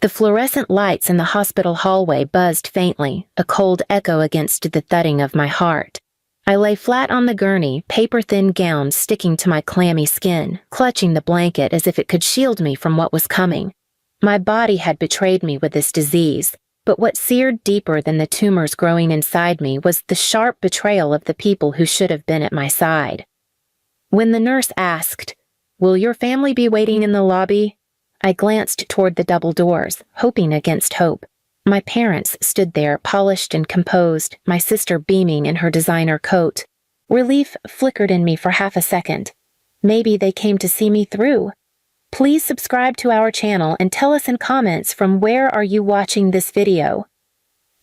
The fluorescent lights in the hospital hallway buzzed faintly, a cold echo against the thudding of my heart. I lay flat on the gurney, paper-thin gown sticking to my clammy skin, clutching the blanket as if it could shield me from what was coming. My body had betrayed me with this disease, but what seared deeper than the tumors growing inside me was the sharp betrayal of the people who should have been at my side. When the nurse asked, "Will your family be waiting in the lobby?" I glanced toward the double doors, hoping against hope. My parents stood there, polished and composed, my sister beaming in her designer coat. Relief flickered in me for half a second. Maybe they came to see me through. Please subscribe to our channel and tell us in comments from where are you watching this video.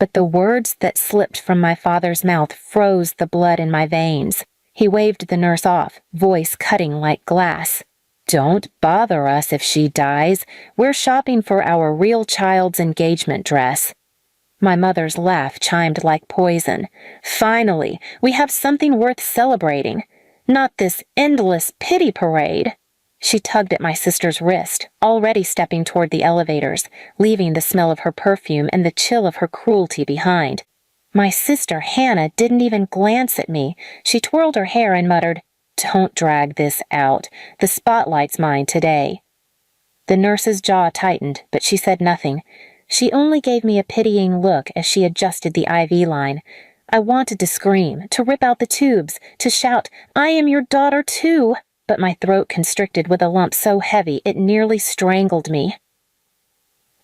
But the words that slipped from my father's mouth froze the blood in my veins. He waved the nurse off, voice cutting like glass. "Don't bother us if she dies. We're shopping for our real child's engagement dress." My mother's laugh chimed like poison. "Finally, we have something worth celebrating. Not this endless pity parade." She tugged at my sister's wrist, already stepping toward the elevators, leaving the smell of her perfume and the chill of her cruelty behind. My sister, Hannah, didn't even glance at me. She twirled her hair and muttered, "Don't drag this out. The spotlight's mine today." The nurse's jaw tightened, but she said nothing. She only gave me a pitying look as she adjusted the IV line. I wanted to scream, to rip out the tubes, to shout, "I am your daughter too!" But my throat constricted with a lump so heavy it nearly strangled me.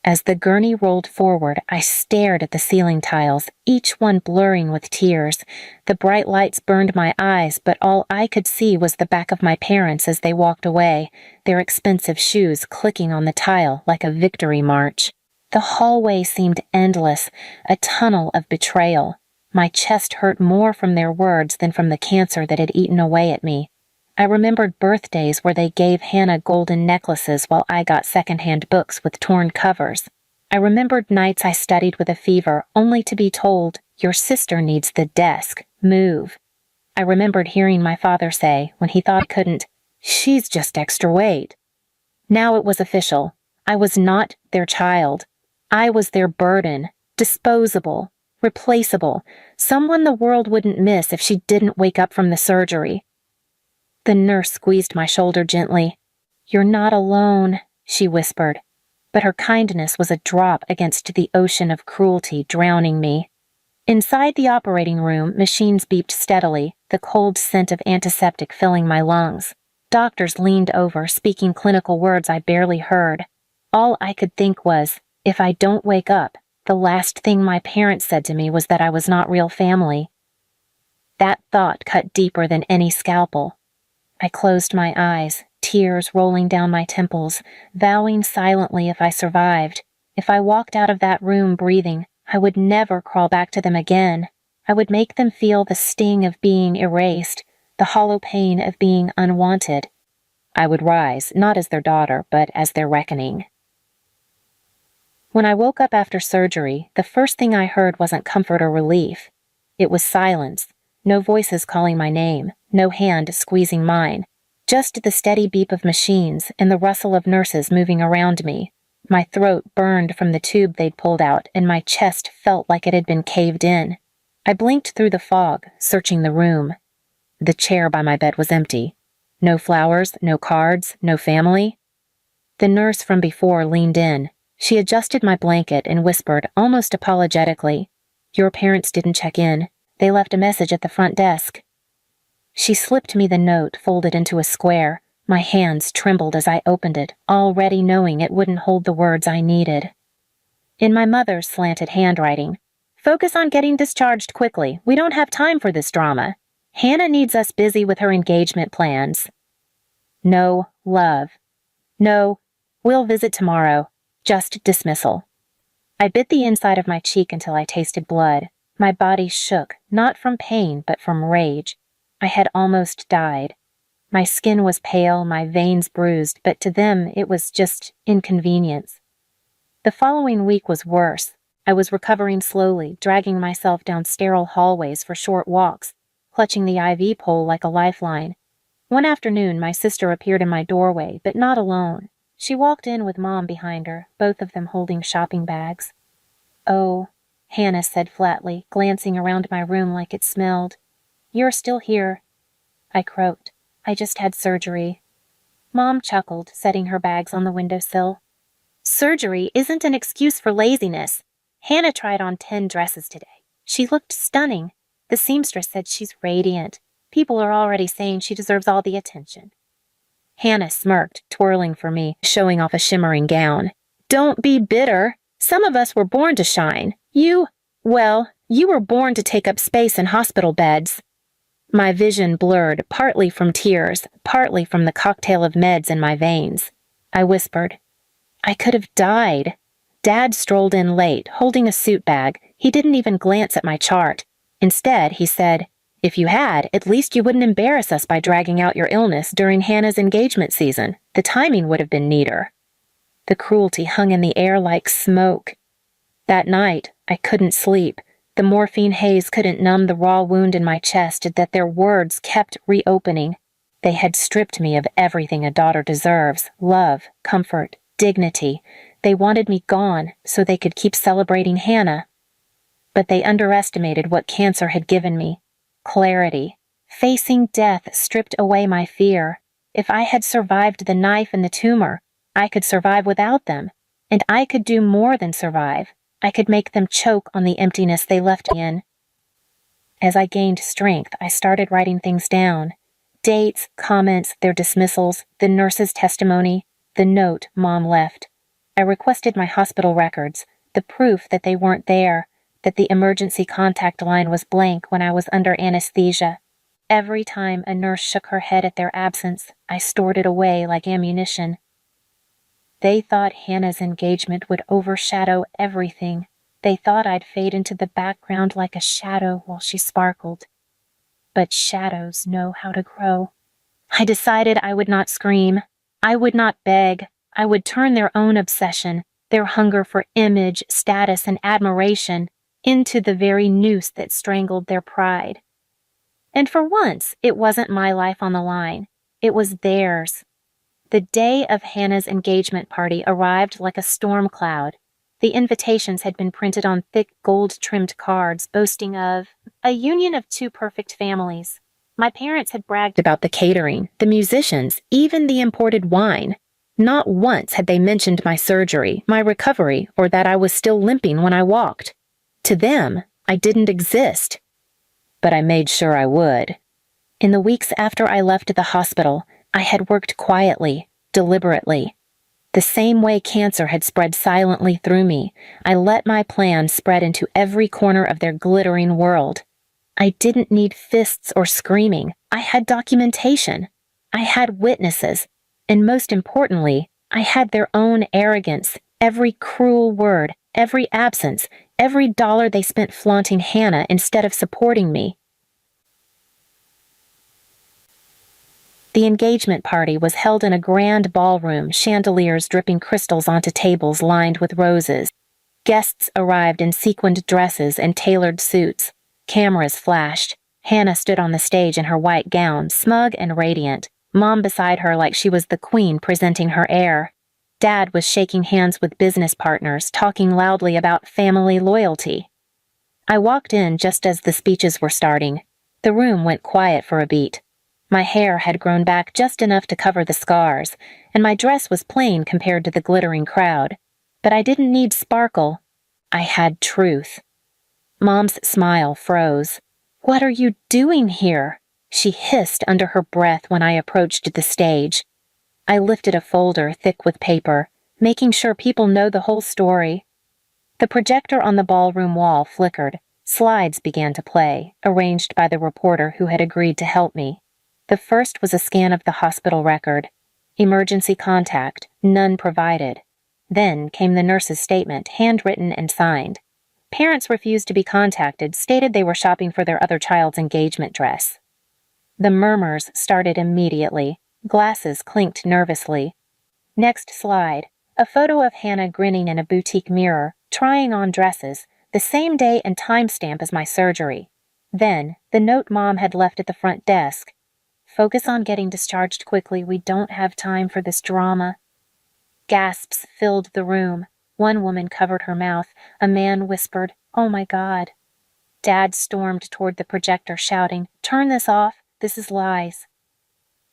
As the gurney rolled forward, I stared at the ceiling tiles, each one blurring with tears. The bright lights burned my eyes, but all I could see was the back of my parents as they walked away, their expensive shoes clicking on the tile like a victory march. The hallway seemed endless, a tunnel of betrayal. My chest hurt more from their words than from the cancer that had eaten away at me. I remembered birthdays where they gave Hannah golden necklaces while I got secondhand books with torn covers. I remembered nights I studied with a fever, only to be told, "Your sister needs the desk. Move." I remembered hearing my father say, when he thought he couldn't, "She's just extra weight." Now it was official. I was not their child. I was their burden, disposable, replaceable, someone the world wouldn't miss if she didn't wake up from the surgery. The nurse squeezed my shoulder gently. "You're not alone," she whispered, but her kindness was a drop against the ocean of cruelty drowning me. Inside the operating room, machines beeped steadily, the cold scent of antiseptic filling my lungs. Doctors leaned over, speaking clinical words I barely heard. All I could think was, if I don't wake up, the last thing my parents said to me was that I was not real family. That thought cut deeper than any scalpel. I closed my eyes, tears rolling down my temples, vowing silently if I survived, if I walked out of that room breathing, I would never crawl back to them again. I would make them feel the sting of being erased, the hollow pain of being unwanted. I would rise, not as their daughter, but as their reckoning. When I woke up after surgery, the first thing I heard wasn't comfort or relief. It was silence. No voices calling my name, no hand squeezing mine, just the steady beep of machines and the rustle of nurses moving around me. My throat burned from the tube they'd pulled out, and my chest felt like it had been caved in. I blinked through the fog, searching the room. The chair by my bed was empty. No flowers, no cards, no family. The nurse from before leaned in. She adjusted my blanket and whispered, almost apologetically, "Your parents didn't check in. They left a message at the front desk." She slipped me the note, folded into a square. My hands trembled as I opened it, already knowing it wouldn't hold the words I needed. In my mother's slanted handwriting, "Focus on getting discharged quickly. We don't have time for this drama. Hannah needs us busy with her engagement plans. No love. No, we'll visit tomorrow. Just dismissal." I bit the inside of my cheek until I tasted blood. My body shook, not from pain, but from rage. I had almost died. My skin was pale, my veins bruised, but to them it was just inconvenience. The following week was worse. I was recovering slowly, dragging myself down sterile hallways for short walks, clutching the IV pole like a lifeline. One afternoon, my sister appeared in my doorway, but not alone. She walked in with Mom behind her, both of them holding shopping bags. "Oh," Hannah said flatly, glancing around my room like it smelled. "You're still here." I croaked. "I just had surgery." Mom chuckled, setting her bags on the windowsill. "Surgery isn't an excuse for laziness. Hannah tried on 10 dresses today. She looked stunning. The seamstress said she's radiant. People are already saying she deserves all the attention." Hannah smirked, twirling for me, showing off a shimmering gown. "Don't be bitter. Some of us were born to shine. You were born to take up space in hospital beds." My vision blurred, partly from tears, partly from the cocktail of meds in my veins. I whispered, "I could have died." Dad strolled in late, holding a suit bag. He didn't even glance at my chart. Instead, he said, "If you had, at least you wouldn't embarrass us by dragging out your illness during Hannah's engagement season. The timing would have been neater." The cruelty hung in the air like smoke. That night, I couldn't sleep. The morphine haze couldn't numb the raw wound in my chest that their words kept reopening. They had stripped me of everything a daughter deserves: love, comfort, dignity. They wanted me gone so they could keep celebrating Hannah. But they underestimated what cancer had given me: clarity. Facing death stripped away my fear. If I had survived the knife and the tumor, I could survive without them. And I could do more than survive. I could make them choke on the emptiness they left me in. As I gained strength, I started writing things down. Dates, comments, their dismissals, the nurse's testimony, the note Mom left. I requested my hospital records, the proof that they weren't there, that the emergency contact line was blank when I was under anesthesia. Every time a nurse shook her head at their absence, I stored it away like ammunition. They thought Hannah's engagement would overshadow everything. They thought I'd fade into the background like a shadow while she sparkled. But shadows know how to grow. I decided I would not scream. I would not beg. I would turn their own obsession, their hunger for image, status, and admiration, into the very noose that strangled their pride. And for once, it wasn't my life on the line. It was theirs. The day of Hannah's engagement party arrived like a storm cloud. The invitations had been printed on thick gold-trimmed cards boasting of a union of two perfect families. My parents had bragged about the catering, the musicians, even the imported wine. Not once had they mentioned my surgery, my recovery, or that I was still limping when I walked. To them, I didn't exist. But I made sure I would. In the weeks after I left the hospital, I had worked quietly, deliberately. The same way cancer had spread silently through me, I let my plans spread into every corner of their glittering world. I didn't need fists or screaming. I had documentation. I had witnesses. And most importantly, I had their own arrogance, every cruel word, every absence, every dollar they spent flaunting Hannah instead of supporting me. The engagement party was held in a grand ballroom, chandeliers dripping crystals onto tables lined with roses. Guests arrived in sequined dresses and tailored suits. Cameras flashed. Hannah stood on the stage in her white gown, smug and radiant, Mom beside her like she was the queen presenting her heir. Dad was shaking hands with business partners, talking loudly about family loyalty. I walked in just as the speeches were starting. The room went quiet for a beat. My hair had grown back just enough to cover the scars, and my dress was plain compared to the glittering crowd. But I didn't need sparkle. I had truth. Mom's smile froze. "What are you doing here?" she hissed under her breath when I approached the stage. I lifted a folder thick with paper, making sure people know the whole story. The projector on the ballroom wall flickered. Slides began to play, arranged by the reporter who had agreed to help me. The first was a scan of the hospital record. Emergency contact, none provided. Then came the nurse's statement, handwritten and signed. Parents refused to be contacted, stated they were shopping for their other child's engagement dress. The murmurs started immediately. Glasses clinked nervously. Next slide, a photo of Hannah grinning in a boutique mirror, trying on dresses, the same day and timestamp as my surgery. Then, the note Mom had left at the front desk. "Focus on getting discharged quickly. We don't have time for this drama." Gasps filled the room. One woman covered her mouth. A man whispered, "Oh my God." Dad stormed toward the projector, shouting, "Turn this off. This is lies."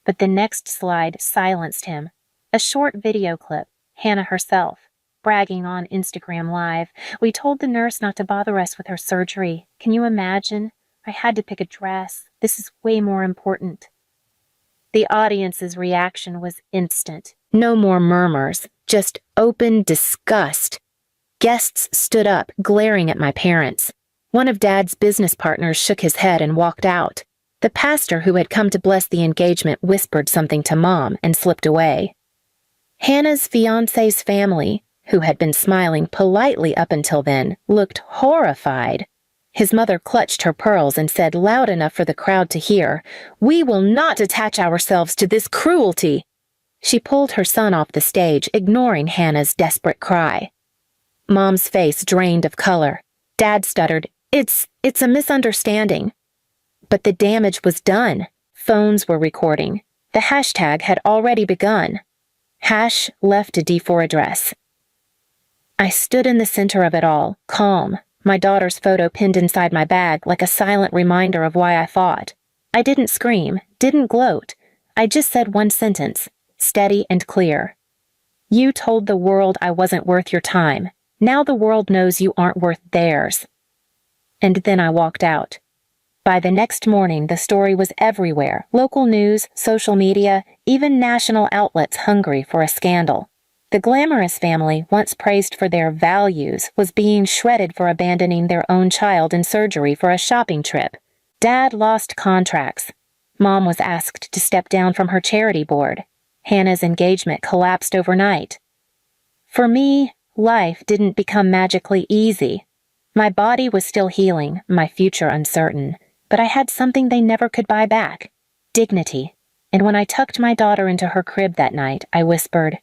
But the next slide silenced him. A short video clip, Hannah herself, bragging on Instagram Live. "We told the nurse not to bother us with her surgery. Can you imagine? I had to pick a dress. This is way more important." The audience's reaction was instant. No more murmurs, just open disgust. Guests stood up, glaring at my parents. One of Dad's business partners shook his head and walked out. The pastor who had come to bless the engagement whispered something to Mom and slipped away. Hannah's fiancé's family, who had been smiling politely up until then, looked horrified. His mother clutched her pearls and said loud enough for the crowd to hear, "We will not attach ourselves to this cruelty." She pulled her son off the stage, ignoring Hannah's desperate cry. Mom's face drained of color. Dad stuttered, It's a misunderstanding." But the damage was done. Phones were recording. The hashtag had already begun. #left a D4 address. I stood in the center of it all, calm, my daughter's photo pinned inside my bag like a silent reminder of why I fought. I didn't scream, didn't gloat. I just said one sentence, steady and clear. "You told the world I wasn't worth your time. Now the world knows you aren't worth theirs." And then I walked out. By the next morning, the story was everywhere. Local news, social media, even national outlets hungry for a scandal. The glamorous family, once praised for their values, was being shredded for abandoning their own child in surgery for a shopping trip. Dad lost contracts. Mom was asked to step down from her charity board. Hannah's engagement collapsed overnight. For me, life didn't become magically easy. My body was still healing, my future uncertain, but I had something they never could buy back: dignity. And when I tucked my daughter into her crib that night, I whispered,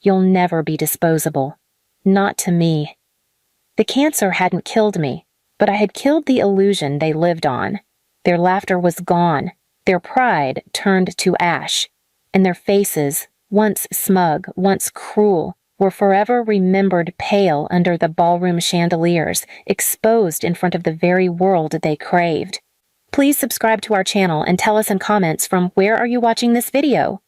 "You'll never be disposable. Not to me." The cancer hadn't killed me, but I had killed the illusion they lived on. Their laughter was gone, their pride turned to ash, and their faces, once smug, once cruel, were forever remembered pale under the ballroom chandeliers, exposed in front of the very world they craved. Please subscribe to our channel and tell us in comments from where are you watching this video?